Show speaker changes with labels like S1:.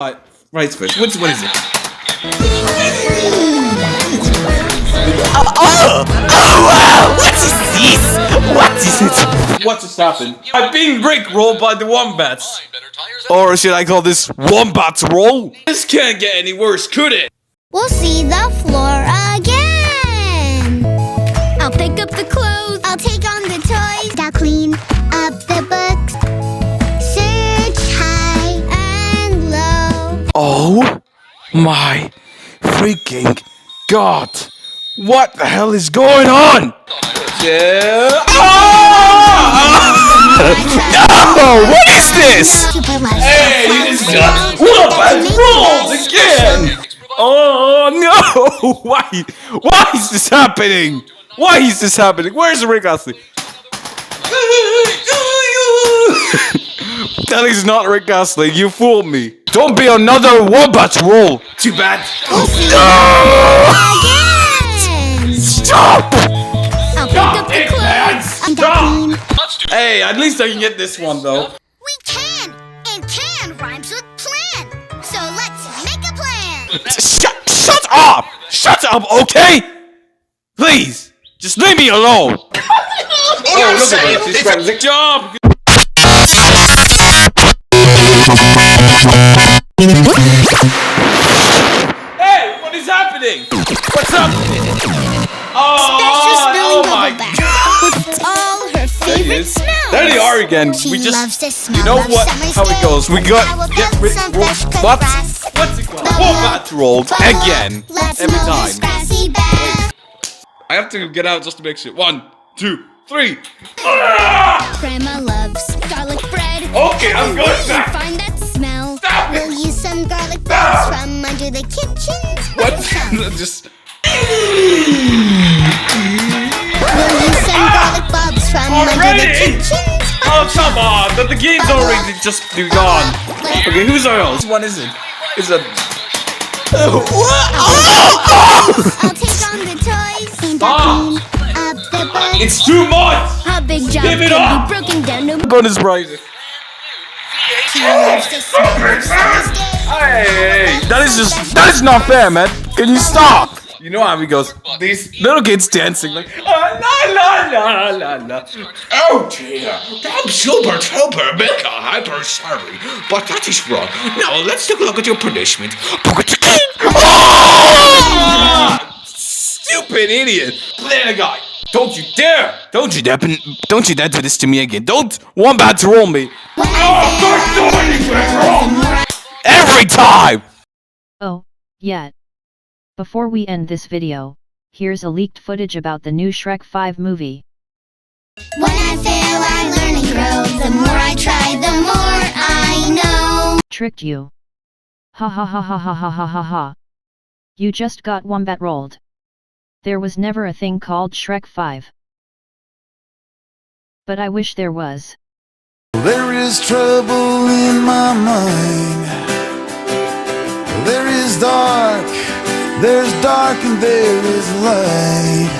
S1: Right first. What is it?
S2: Wow! What is this? What is it?
S1: What just happened? I'm being Rickrolled by the Wombats.
S2: Or should I call this WombatRoll?
S1: This can't get any worse, could it?
S3: We'll see the floor again. I'll pick up the clothes. I'll take on the toys. I'll clean up the books. Search high and low.
S2: Oh my freaking god! What the hell is going on?
S1: Yeah.
S2: No! What is this?
S1: Hey, this got WombatRoll'd again!
S2: Oh no! Why? Why is this happening? Why is this happening? Where's Rick Astley? That is not Rick Astley. You fooled me. Don't be another WombatRoll.
S1: Too bad.
S2: Stop!
S3: I'll pick up the clothes.
S1: Stop! Hey, at least I can get this one though.
S3: We can, and can rhymes with plan. So let's make a plan.
S2: Shut up! Shut up, okay? Please, just leave me alone.
S1: Oh, look at this. He's got a job. Hey, what is happening? What's up? Oh my god!
S3: With all her favorite smells.
S1: There they are again.
S3: She
S1: We
S3: loves
S1: just,
S3: to smell
S1: you know
S3: of
S1: what?
S3: summer's
S1: How it
S3: day.
S1: goes. We
S3: I
S1: got
S3: will
S1: get
S3: put
S1: rid.
S3: some fresh cut
S2: What?
S3: grass.
S1: What's it called? WombatRoll'd again.
S3: Let's
S1: Every
S3: mow
S1: time.
S3: this grassy bed.
S1: I have to get out just to make sure. 1, 2, 3.
S3: Grandma loves garlic bread.
S1: Okay, I'm going
S3: Will you
S1: back.
S3: find that smell?
S1: Stop it.
S3: Will use some garlic buds from under the kitchen?
S1: What? Just.
S3: Will use some garlic bulbs from under the
S1: Already?
S3: kitchen?
S1: Oh, come on. The game's already just gone. Okay, who's our host? Which one is it? Is it.
S3: I'll take on the toys and
S1: Stop.
S3: I'll clean up the books.
S1: It's too much!
S3: A big job
S1: Give it
S3: can
S1: up.
S3: be broken down to
S2: Bonus prize.
S3: She loves to smell of summer's day.
S1: Hey!
S2: That is not fair, man. Can you stop?
S1: You know how he goes, these.
S2: Little kids dancing like.
S1: La la la la. Oh dear, I'm super hyper sorry, but that is wrong. Now let's take a look at your punishment. Stupid idiot! Play the guy. Don't you dare!
S2: Don't you dare do this to me again. Don't WombatRoll me. Every time!
S4: Oh, yeah. Before we end this video, here's a leaked footage about the new Shrek 5 movie.
S3: When I fail, I learn and grow. The more I try, the more I know.
S4: Tricked you. Ha ha ha ha ha ha ha ha ha. You just got WombatRoll'd. There was never a thing called Shrek 5. But I wish there was.
S5: There is trouble in my mind. There is dark, there's dark and there is light.